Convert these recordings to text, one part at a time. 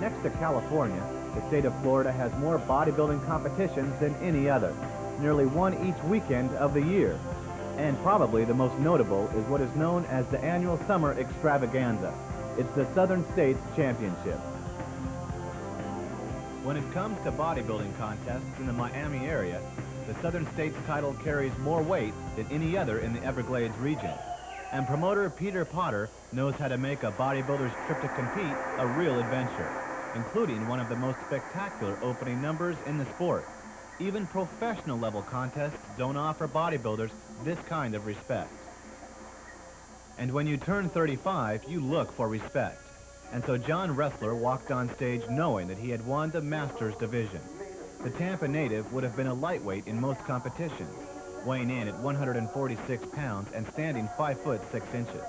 Next to California, the state of Florida has more bodybuilding competitions than any other, nearly one each weekend of the year. And probably the most notable is what is known as the annual summer extravaganza. It's the Southern States Championship. When it comes to bodybuilding contests in the Miami area, the Southern States title carries more weight than any other in the Everglades region. And promoter Peter Potter knows how to make a bodybuilder's trip to compete a real adventure, including one of the most spectacular opening numbers in the sport. Even professional level contests don't offer bodybuilders this kind of respect. And when you turn 35, you look for respect. And so John Wrestler walked on stage knowing that he had won the Masters division. The Tampa native would have been a lightweight in most competitions, weighing in at 146 pounds and standing 5 foot 6 inches.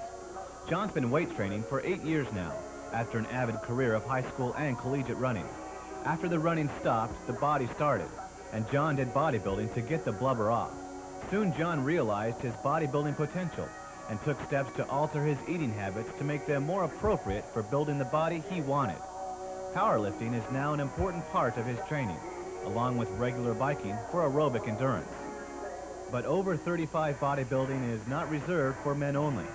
John's been weight training for 8 years now, after an avid career of high school and collegiate running. After the running stopped, the body started, and John did bodybuilding to get the blubber off. Soon John realized his bodybuilding potential and took steps to alter his eating habits to make them more appropriate for building the body he wanted. Powerlifting is now an important part of his training, along with regular biking for aerobic endurance. But over 35 bodybuilding is not reserved for men only.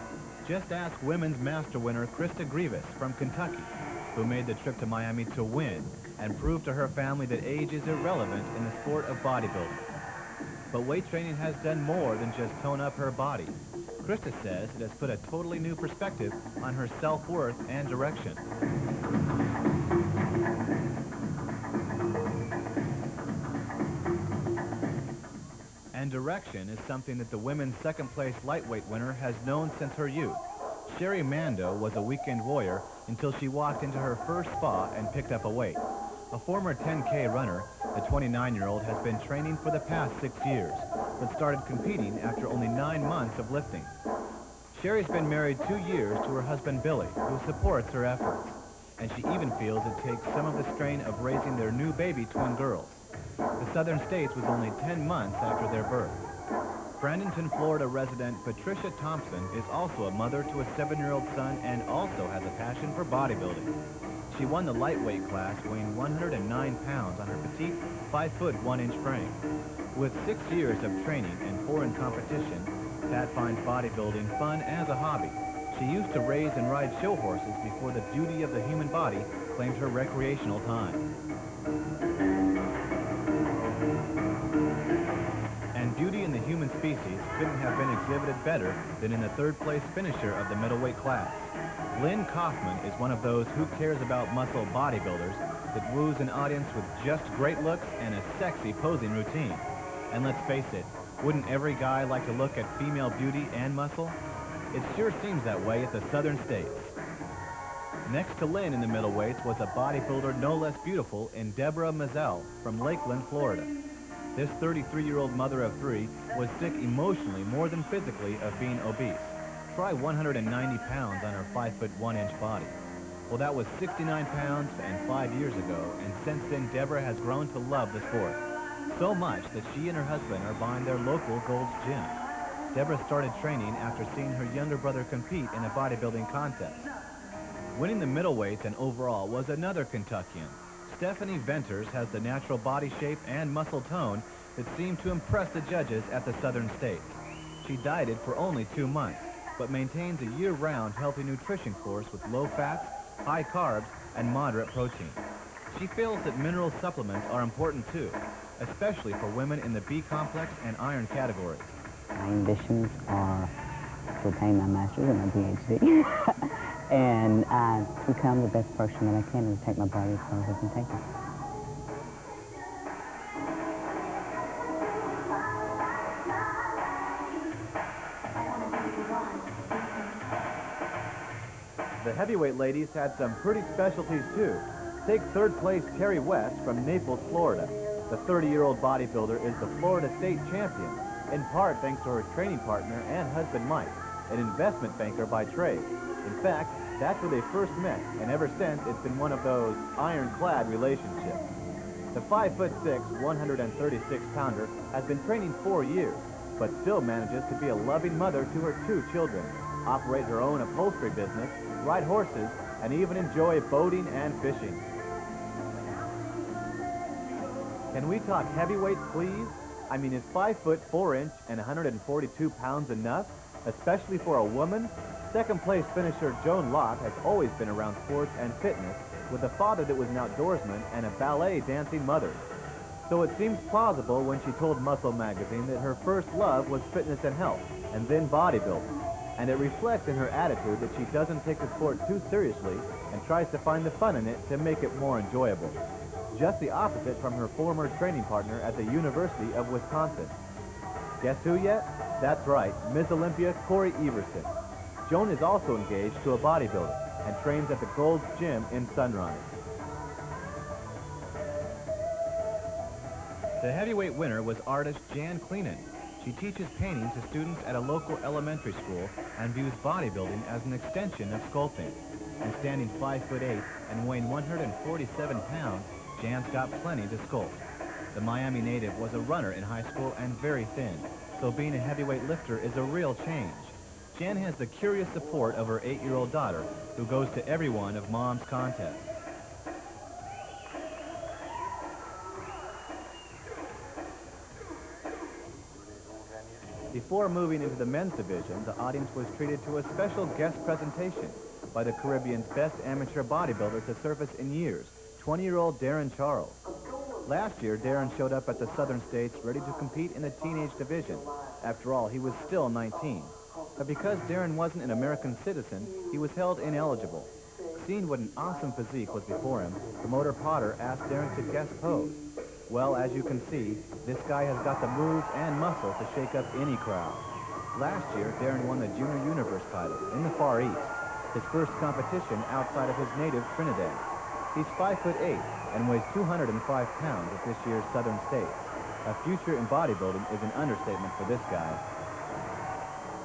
Just ask women's master winner Krista Grievous from Kentucky, who made the trip to Miami to win and prove to her family that age is irrelevant in the sport of bodybuilding. But weight training has done more than just tone up her body. Krista says it has put a totally new perspective on her self-worth and direction. And direction is something that the women's second-place lightweight winner has known since her youth. Sherry Mando was a weekend warrior until she walked into her first spa and picked up a weight. A former 10K runner, the 29-year-old has been training for the past 6 years, but started competing after only 9 months of lifting. Sherry's been married 2 years to her husband Billy, who supports her efforts, and she even feels it takes some of the strain of raising their new baby twin girls. The Southern States was only 10 months after their birth. Bradenton, Florida resident Patricia Thompson is also a mother to a 7-year-old son and also has a passion for bodybuilding. She won the lightweight class weighing 109 pounds on her petite 5 foot 1 inch frame. With 6 years of training and 4 in competition, Pat finds bodybuilding fun as a hobby. She used to raise and ride show horses before the beauty of the human body claimed her recreational time. And beauty in the human species couldn't have been exhibited better than in the third-place finisher of the middleweight class. LYNN KAUFMAN is one of those who cares about muscle bodybuilders that woos an audience with just great looks and a sexy posing routine. And let's face it, wouldn't every guy like to look at female beauty and muscle? It sure seems that way at the Southern States. Next to LYNN in the middleweights was a bodybuilder no less beautiful in DEBORAH MIZELL from Lakeland, Florida. This 33-year-old mother of 3 was sick emotionally more than physically of being obese. Try 190 pounds on her 5 foot 1 inch body. Well, that was 69 pounds and 5 years ago, and since then DEBORAH has grown to love the sport. So much that she and her husband are buying their local Gold's Gym. DEBORAH started training after seeing her younger brother compete in a bodybuilding contest. Winning the middleweights and overall was another Kentuckian. Stephanie Venters has the natural body shape and muscle tone that seemed to impress the judges at the Southern States. She dieted for only 2 months, but maintains a year-round healthy nutrition course with low fats, high carbs, and moderate protein. She feels that mineral supplements are important too, especially for women in the B-complex and iron categories. My ambitions are to obtain my master's and my PhD and become the best person that I can and take my body as far as I can take it. The heavyweight ladies had some pretty specialties too. Take third place Terry West from Naples, Florida. The 30-year-old bodybuilder is the Florida State champion, in part thanks to her training partner and husband Mike, an investment banker by trade. In fact, that's where they first met, and ever since it's been one of those ironclad relationships. The 5 foot 6, 136 pounder has been training 4 years, but still manages to be a loving mother to her 2 children, operate her own upholstery business, ride horses, and even enjoy boating and fishing. Can we talk heavyweight, please? I mean, is 5 foot 4 inch and 142 pounds enough, especially for a woman? Second place finisher Joan Locke has always been around sports and fitness, with a father that was an outdoorsman and a ballet dancing mother. So it seems plausible when she told Muscle magazine that her first love was fitness and health, and then bodybuilding. And it reflects in her attitude that she doesn't take the sport too seriously and tries to find the fun in it to make it more enjoyable. Just the opposite from her former training partner at the University of Wisconsin. Guess who yet? That's right, Miss Olympia Corey Everson. Joan is also engaged to a bodybuilder and trains at the Gold's Gym in Sunrise. The heavyweight winner was artist Jan Cleenan. She teaches painting to students at a local elementary school and views bodybuilding as an extension of sculpting. And standing 5 foot 8 and weighing 147 pounds, Jan's got plenty to sculpt. The Miami native was a runner in high school and very thin, so being a heavyweight lifter is a real change. Jan has the curious support of her 8-year-old daughter, who goes to every one of Mom's contests. Before moving into the men's division, the audience was treated to a special guest presentation by the Caribbean's best amateur bodybuilder to surface in years, 20-year-old Darrem Charles. Last year, Darrem showed up at the Southern States ready to compete in the teenage division. After all, he was still 19. But because Darrem wasn't an American citizen, he was held ineligible. Seeing what an awesome physique was before him, promoter Potter asked Darrem to guest pose. Well, as you can see, this guy has got the moves and muscle to shake up any crowd. Last year, Darrem won the Junior Universe title in the Far East, his first competition outside of his native Trinidad. He's 5 foot 8 and weighs 205 pounds at this year's Southern States. A future in bodybuilding is an understatement for this guy.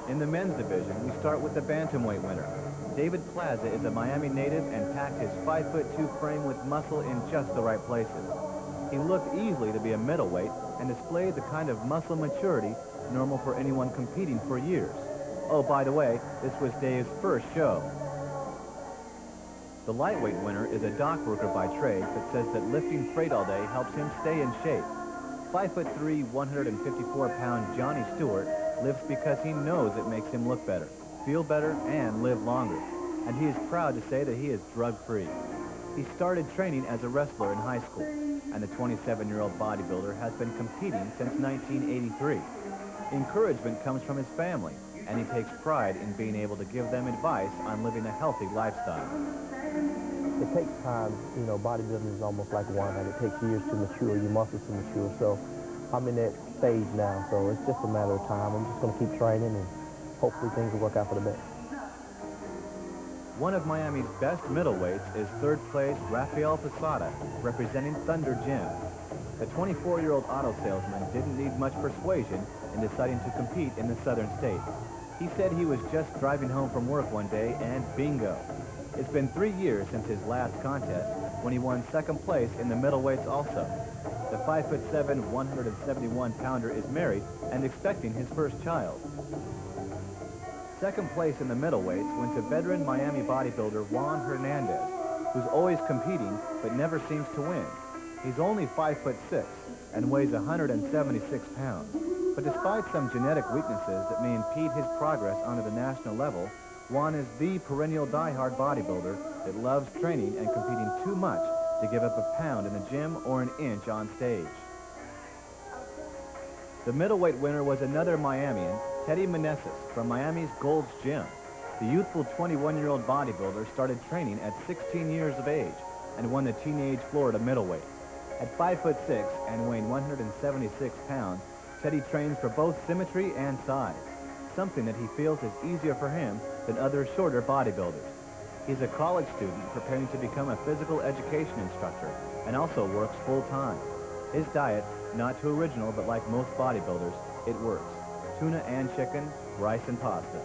In the men's division, we start with the bantamweight winner. David Plaza is a Miami native and packed his 5 foot 2 frame with muscle in just the right places. He looked easily to be a middleweight and displayed the kind of muscle maturity normal for anyone competing for years. Oh, by the way, this was Dave's first show. The lightweight winner is a dock worker by trade that says that lifting freight all day helps him stay in shape. 5 foot 3, 154 pound Johnny Stewart lifts because he knows it makes him look better, feel better, and live longer. And he is proud to say that he is drug-free. He started training as a wrestler in high school, and the 27-year-old bodybuilder has been competing since 1983. Encouragement comes from his family, and he takes pride in being able to give them advice on living a healthy lifestyle. It takes time. You know, bodybuilding is almost like wine. It takes years to mature, your muscles to mature. So I'm in that stage now, so it's just a matter of time. I'm just going to keep training, and hopefully things will work out for the best. One of Miami's best middleweights is third place Rafael Posada, representing Thunder Gym. The 24-year-old auto salesman didn't need much persuasion in deciding to compete in the Southern States. He said he was just driving home from work one day and bingo. It's been 3 years since his last contest, when he won second place in the middleweights also. The 5 foot 7, 171 pounder is married and expecting his first child. Second place in the middleweights went to veteran Miami bodybuilder Juan Hernandez, who's always competing but never seems to win. He's only 5 foot 6 and weighs 176 pounds. But despite some genetic weaknesses that may impede his progress onto the national level, Juan is the perennial die-hard bodybuilder that loves training and competing too much to give up a pound in the gym or an inch on stage. The middleweight winner was another Miamian, Teddy Meneses, from Miami's Gold's Gym. The youthful 21-year-old bodybuilder started training at 16 years of age and won the teenage Florida middleweight. At 5 foot 6 and weighing 176 pounds, Teddy trains for both symmetry and size, something that he feels is easier for him than other shorter bodybuilders. He's a college student preparing to become a physical education instructor and also works full-time. His diet, not too original, but like most bodybuilders, it works. Tuna and chicken, rice and pasta.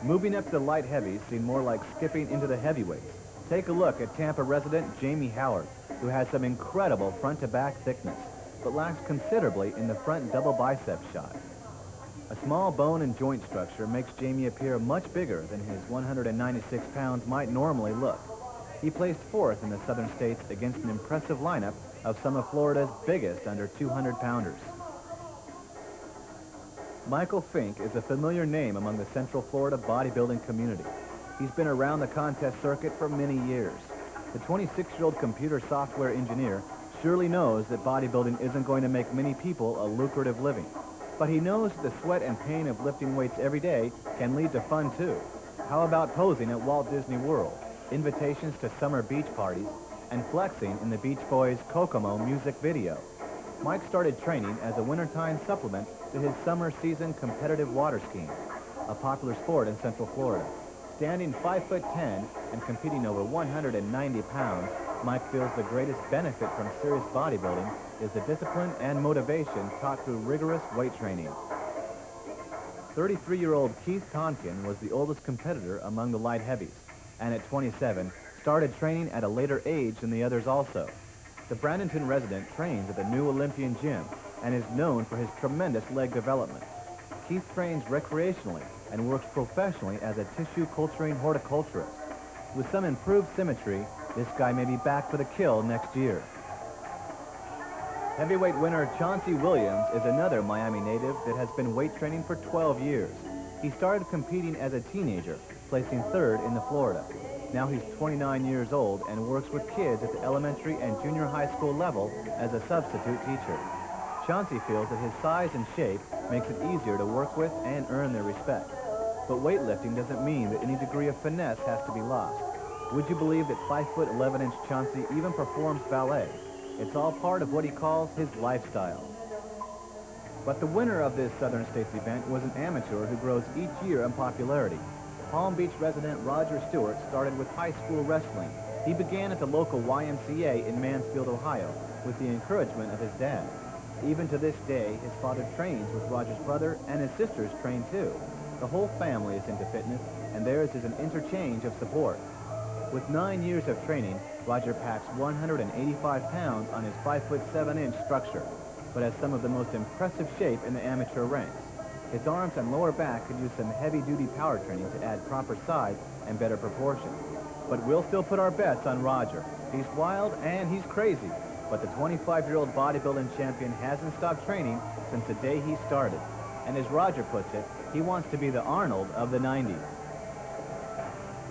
Moving up to the light heavies seemed more like skipping into the heavyweights. Take a look at Tampa resident Jamie Howard, who has some incredible front-to-back thickness, but lacks considerably in the front double bicep shot. A small bone and joint structure makes Jamie appear much bigger than his 196 pounds might normally look. He placed fourth in the Southern States against an impressive lineup of some of Florida's biggest under 200-pounders. Michael Fink is a familiar name among the Central Florida bodybuilding community. He's been around the contest circuit for many years. The 26-year-old computer software engineer surely knows that bodybuilding isn't going to make many people a lucrative living. But he knows that the sweat and pain of lifting weights every day can lead to fun too. How about posing at Walt Disney World, invitations to summer beach parties, and flexing in the Beach Boys' Kokomo music video? Mike started training as a wintertime supplement to his summer season competitive water skiing, a popular sport in Central Florida. Standing 5'10" and competing over 190 pounds, Mike feels the greatest benefit from serious bodybuilding is the discipline and motivation taught through rigorous weight training. 33-year-old Keith Tonkin was the oldest competitor among the light heavies, and at 27, started training at a later age than the others also. The Bradenton resident trains at the new Olympian gym and is known for his tremendous leg development. Keith trains recreationally and works professionally as a tissue culturing horticulturist. With some improved symmetry, this guy may be back for the kill next year. Heavyweight winner Chauncey Williams is another Miami native that has been weight training for 12 years. He started competing as a teenager, placing third in the Florida. Now he's 29 years old and works with kids at the elementary and junior high school level as a substitute teacher. Chauncey feels that his size and shape makes it easier to work with and earn their respect. But weightlifting doesn't mean that any degree of finesse has to be lost. Would you believe that 5'11" Chauncey even performs ballet? It's all part of what he calls his lifestyle. But the winner of this Southern States event was an amateur who grows each year in popularity. Palm Beach resident Roger Stewart started with high school wrestling. He began at the local YMCA in Mansfield, Ohio, with the encouragement of his dad. Even to this day, his father trains with Roger's brother, and his sisters train too. The whole family is into fitness, and theirs is an interchange of support. With 9 years of training, Roger packs 185 pounds on his 5'7" structure, but has some of the most impressive shape in the amateur ranks. His arms and lower back could use some heavy-duty power training to add proper size and better proportion. But we'll still put our bets on Roger. He's wild and he's crazy, but the 25-year-old bodybuilding champion hasn't stopped training since the day he started. And as Roger puts it, he wants to be the Arnold of the 90s.